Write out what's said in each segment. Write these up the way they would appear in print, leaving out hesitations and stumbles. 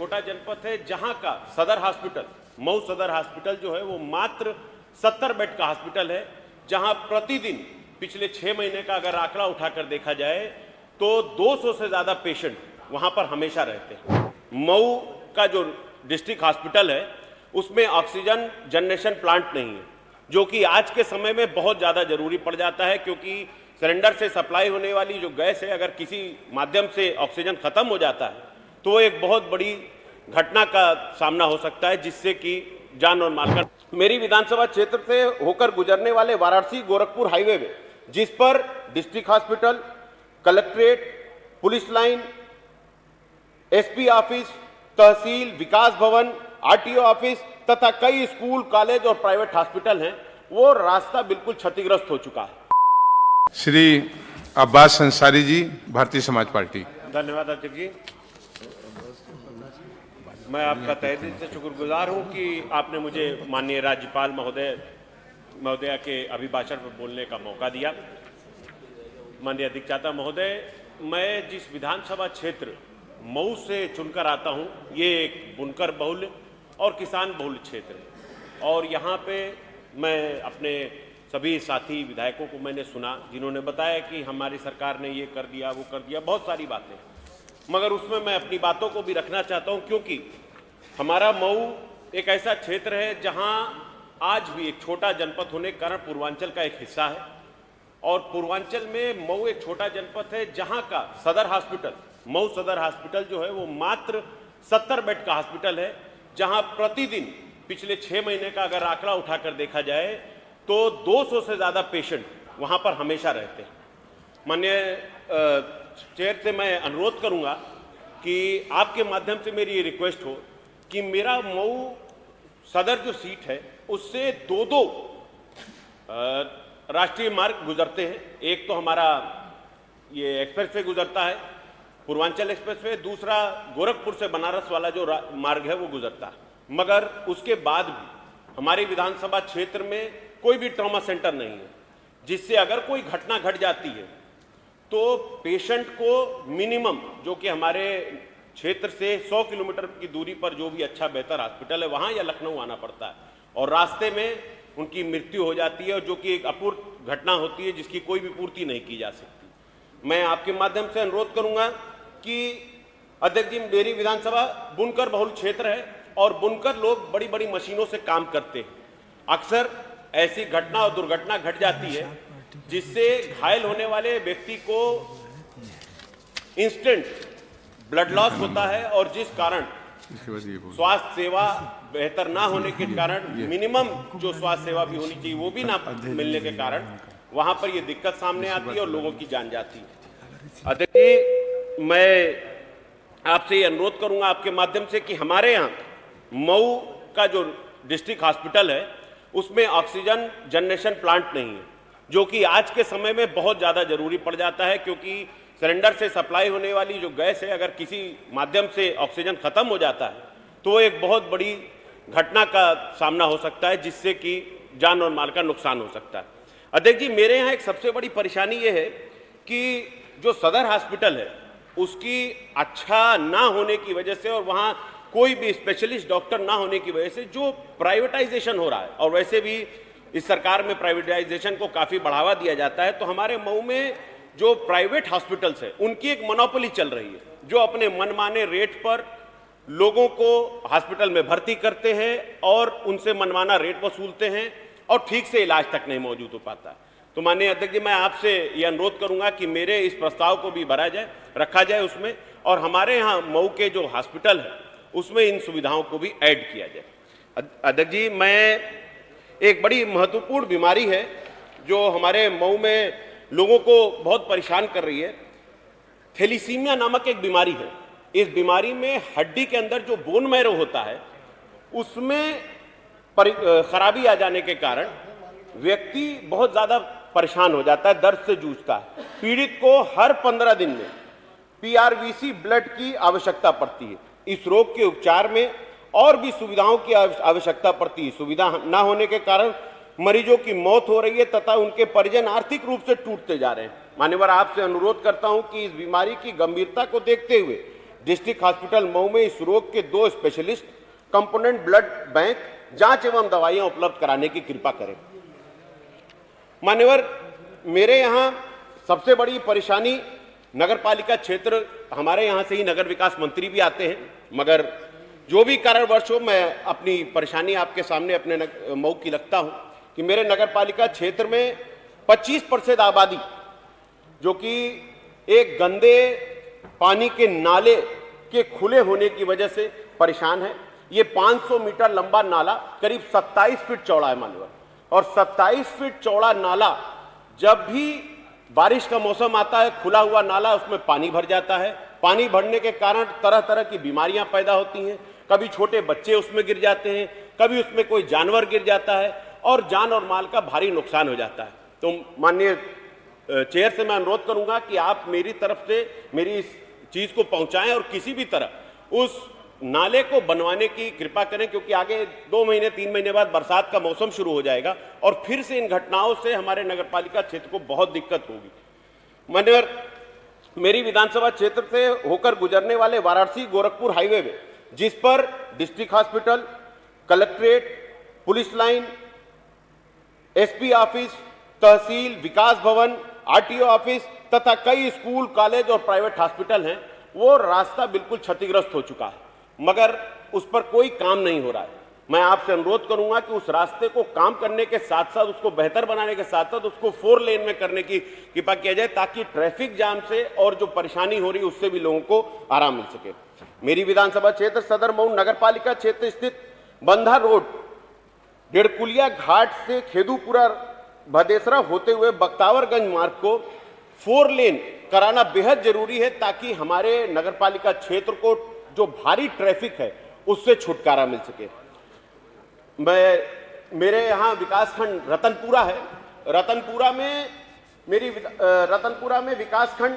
छोटा जनपद है जहां का सदर हॉस्पिटल, मऊ सदर हॉस्पिटल जो है वो मात्र 70 बेड का हॉस्पिटल है, जहां प्रतिदिन पिछले 6 महीने का अगर आंकड़ा उठाकर देखा जाए तो 200 से ज़्यादा पेशेंट वहां पर हमेशा रहते हैं। मऊ का जो डिस्ट्रिक्ट हॉस्पिटल है उसमें ऑक्सीजन जनरेशन प्लांट नहीं है, जो कि आज के समय में बहुत ज़्यादा जरूरी पड़ जाता है, क्योंकि सिलेंडर से सप्लाई होने वाली जो गैस है अगर किसी माध्यम से ऑक्सीजन खत्म हो जाता है तो एक बहुत बड़ी घटना का सामना हो सकता है, जिससे कि जान और माल का। मेरी विधानसभा क्षेत्र से होकर गुजरने वाले वाराणसी गोरखपुर हाईवे में, जिस पर district hospital, collectorate, police line, SP office, tehsil, Vikas Bhavan, RTO office तथा कई स्कूल, कॉलेज और प्राइवेट हॉस्पिटल हैं, वो रास्ता बिल्कुल क्षतिग्रस्त हो चुका है। श्री अब्बास अंसारी जी, भारतीय समाज पार्टी। धन्यवाद अध्यक्ष जी। मैं आपका तहे दिल से शुक्रगुजार हूं कि आपने मुझे माननीय राज्यपाल महोदया के अभिभाषण पर बोलने का मौका दिया। माननीय अधिष्ठाता महोदय, मैं जिस विधानसभा क्षेत्र मऊ से चुनकर आता हूं, ये एक बुनकर बहुल और किसान बहुल क्षेत्र है, और यहाँ पे मैं अपने सभी साथी विधायकों को मैंने सुना जिन्होंने बताया कि हमारी सरकार ने ये कर दिया, वो कर दिया, बहुत सारी बातें, मगर उसमें मैं अपनी बातों को भी रखना चाहता हूं, क्योंकि हमारा मऊ एक ऐसा क्षेत्र है जहां आज भी एक छोटा जनपद होने के कारण पूर्वांचल का एक हिस्सा है, और पूर्वांचल में मऊ एक छोटा जनपद है जहां का सदर हॉस्पिटल, मऊ सदर हॉस्पिटल जो है वो मात्र 70 बेड का हॉस्पिटल है, जहां प्रतिदिन पिछले 6 महीने का अगर आंकड़ा उठाकर देखा जाए तो 200 से ज़्यादा पेशेंट वहां पर हमेशा रहते हैं। माननीय चेयर से मैं अनुरोध करूंगा कि आपके माध्यम से मेरी ये रिक्वेस्ट हो कि मेरा मऊ सदर जो सीट है उससे दो राष्ट्रीय मार्ग गुजरते हैं। एक तो हमारा ये एक्सप्रेसवे गुजरता है, पूर्वांचल एक्सप्रेसवे, दूसरा गोरखपुर से बनारस वाला जो मार्ग है वो गुजरता है, मगर उसके बाद भी हमारी विधानसभा क्षेत्र में कोई भी ट्रॉमा सेंटर नहीं है, जिससे अगर कोई घटना घट जाती है तो पेशेंट को मिनिमम, जो कि हमारे क्षेत्र से 100 किलोमीटर की दूरी पर जो भी अच्छा बेहतर हॉस्पिटल है वहाँ या लखनऊ आना पड़ता है, और रास्ते में उनकी मृत्यु हो जाती है, और जो कि एक अपूर्व घटना होती है जिसकी कोई भी पूर्ति नहीं की जा सकती। मैं आपके माध्यम से अनुरोध करूँगा कि अध्यक्ष जी, मेरी विधानसभा बुनकर बहुल क्षेत्र है और बुनकर लोग बड़ी बड़ी मशीनों से काम करते हैं। अक्सर ऐसी घटना और दुर्घटना घट जाती है जिससे घायल होने वाले व्यक्ति को इंस्टेंट ब्लड लॉस होता है, और जिस कारण स्वास्थ्य सेवा बेहतर ना होने के कारण, मिनिमम जो स्वास्थ्य सेवा भी होनी चाहिए वो भी ना मिलने के कारण वहां पर ये दिक्कत सामने आती है और लोगों की जान जाती है। अध्यक्ष जी, मैं आपसे ये अनुरोध करूंगा आपके माध्यम से कि हमारे यहाँ मऊ का जो डिस्ट्रिक्ट हॉस्पिटल है उसमें ऑक्सीजन जनरेशन प्लांट नहीं है, जो कि आज के समय में बहुत ज़्यादा जरूरी पड़ जाता है, क्योंकि सिलेंडर से सप्लाई होने वाली जो गैस है अगर किसी माध्यम से ऑक्सीजन खत्म हो जाता है तो एक बहुत बड़ी घटना का सामना हो सकता है, जिससे कि जान और माल का नुकसान हो सकता है। अध्यक्ष जी, मेरे यहाँ एक सबसे बड़ी परेशानी ये है कि जो सदर हॉस्पिटल है उसकी अच्छा ना होने की वजह से, और वहाँ कोई भी स्पेशलिस्ट डॉक्टर ना होने की वजह से जो प्राइवेटाइजेशन हो रहा है, और वैसे भी इस सरकार में प्राइवेटाइजेशन को काफ़ी बढ़ावा दिया जाता है, तो हमारे मऊ में जो प्राइवेट हॉस्पिटल्स है उनकी एक मोनोपोली चल रही है, जो अपने मनमाने रेट पर लोगों को हॉस्पिटल में भर्ती करते हैं और उनसे मनमाना रेट वसूलते हैं, और ठीक से इलाज तक नहीं मौजूद हो पाता। तो माननीय अध्यक्ष जी, मैं आपसे ये अनुरोध करूंगा कि मेरे इस प्रस्ताव को भी भरा जाए, रखा जाए उसमें, और हमारे यहाँ मऊ के जो हॉस्पिटल है उसमें इन सुविधाओं को भी ऐड किया जाए। अध्यक्ष जी, मैं एक बड़ी महत्वपूर्ण बीमारी है जो हमारे मऊ में लोगों को बहुत परेशान कर रही है, थैलीसीमिया नामक एक बीमारी है। इस बीमारी में हड्डी के अंदर जो बोन मैरो होता है उसमें खराबी आ जाने के कारण व्यक्ति बहुत ज़्यादा परेशान हो जाता है, दर्द से जूझता है। पीड़ित को हर 15 दिन में पीआरवीसी ब्लड की आवश्यकता पड़ती है। इस रोग के उपचार में और भी सुविधाओं की आवश्यकता पड़ती है। सुविधा न होने के कारण मरीजों की मौत हो रही है तथा उनके परिजन आर्थिक रूप से टूटते जा रहे हैं। मान्यवर, आपसे अनुरोध करता हूं कि इस बीमारी की गंभीरता को देखते हुए डिस्ट्रिक्ट हॉस्पिटल मऊ में इस रोग के 2 स्पेशलिस्ट कंपोनेंट ब्लड बैंक जांच एवं दवाइयां उपलब्ध कराने की कृपा करें। मान्यवर, मेरे यहाँ सबसे बड़ी परेशानी नगर पालिका क्षेत्र, हमारे यहाँ से ही नगर विकास मंत्री भी आते हैं, मगर जो भी कारणवश हो मैं अपनी परेशानी आपके सामने अपने मऊ की रखता हूं कि मेरे नगर पालिका क्षेत्र में 25% आबादी जो कि एक गंदे पानी के नाले के खुले होने की वजह से परेशान है। ये 500 मीटर लंबा नाला करीब 27 फीट चौड़ा है मानवर, और 27 फीट चौड़ा नाला जब भी बारिश का मौसम आता है, खुला हुआ नाला, उसमें पानी भर जाता है। पानी भरने के कारण तरह तरह की बीमारियां पैदा होती हैं। कभी छोटे बच्चे उसमें गिर जाते हैं, कभी उसमें कोई जानवर गिर जाता है और जान और माल का भारी नुकसान हो जाता है। तो माननीय चेयर से मैं अनुरोध करूंगा कि आप मेरी तरफ से मेरी इस चीज को पहुंचाएं और किसी भी तरह उस नाले को बनवाने की कृपा करें, क्योंकि आगे 2 महीने 3 महीने बाद बरसात का मौसम शुरू हो जाएगा और फिर से इन घटनाओं से हमारे नगरपालिका क्षेत्र को बहुत दिक्कत होगी। मान्यवर, मेरी विधानसभा क्षेत्र से होकर गुजरने वाले वाराणसी गोरखपुर हाईवे में, जिस पर district hospital, collectorate, police line, SP office, tehsil, Vikas Bhavan, RTO office तथा कई स्कूल, कॉलेज और प्राइवेट हॉस्पिटल हैं, वो रास्ता बिल्कुल क्षतिग्रस्त हो चुका है, मगर उस पर कोई काम नहीं हो रहा है। मैं आपसे अनुरोध करूंगा कि उस रास्ते को काम करने के साथ साथ, उसको बेहतर बनाने के साथ साथ उसको 4 लेन में करने की कृपा किया जाए, ताकि ट्रैफिक जाम से और जो परेशानी हो रही है उससे भी लोगों को आराम मिल सके। मेरी विधानसभा क्षेत्र सदर मऊ नगर पालिका क्षेत्र स्थित बंधा रोड, डेढ़कुलिया घाट से खेदूपुरा भदेसरा होते हुए बख्तावरगंज मार्ग को 4 लेन कराना बेहद जरूरी है, ताकि हमारे नगर पालिका क्षेत्र को जो भारी ट्रैफिक है उससे छुटकारा मिल सके। मेरे यहाँ विकासखंड रतनपुरा है। रतनपुरा में विकासखंड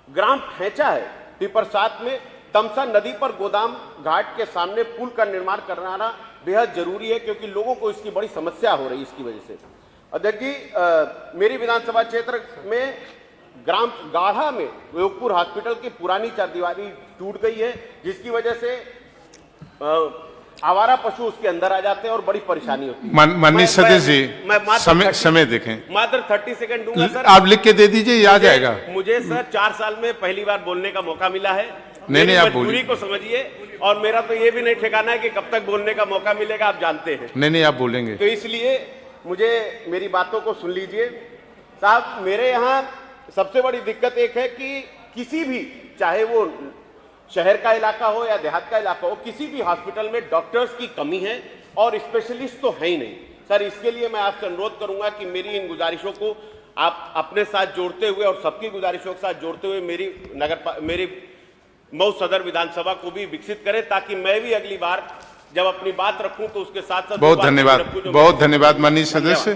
ग्राम ठेचा है। टिपर 7 में तमसा नदी पर गोदाम घाट के सामने पुल का निर्माण कराना बेहद जरूरी है, क्योंकि लोगों को इसकी बड़ी समस्या हो रही है इसकी वजह से। अध्यक्ष जी, मेरी विधानसभा क्षेत्र में ग्राम गाढ़ा में योगपुर हॉस्पिटल की पुरानी चारदीवारी टूट गई है, जिसकी वजह से आवारा पशु उसके अंदर आ जाते हैं और बड़ी परेशानी होती है। माननीय सदस्य जी, समय देखें। मात्र 30 सेकंड दूंगा सर। आप लिख के दे दीजिए, याद आएगा। मुझे सर 4 साल में पहली बार बोलने का मौका मिला है। नहीं, आप बोलिए को समझिए, और मेरा तो ये भी नहीं ठिकाना है कि कब तक बोलने का मौका मिलेगा, आप जानते हैं। नहीं, आप बोलेंगे। तो इसलिए मुझे मेरी बातों को सुन लीजिए साहब। मेरे यहाँ सबसे बड़ी दिक्कत एक है कि किसी भी, चाहे वो शहर का इलाका हो या देहात का इलाका हो, किसी भी हॉस्पिटल में डॉक्टर्स की कमी है और स्पेशलिस्ट तो है ही नहीं सर। इसके लिए मैं आपसे अनुरोध करूंगा कि मेरी इन गुजारिशों को आप अपने साथ जोड़ते हुए और सबकी गुजारिशों के साथ जोड़ते हुए मेरी मऊ सदर विधानसभा को भी विकसित करें, ताकि मैं भी अगली बार जब अपनी बात रखूं तो उसके साथ साथ बहुत धन्यवाद माननीय सदस्य।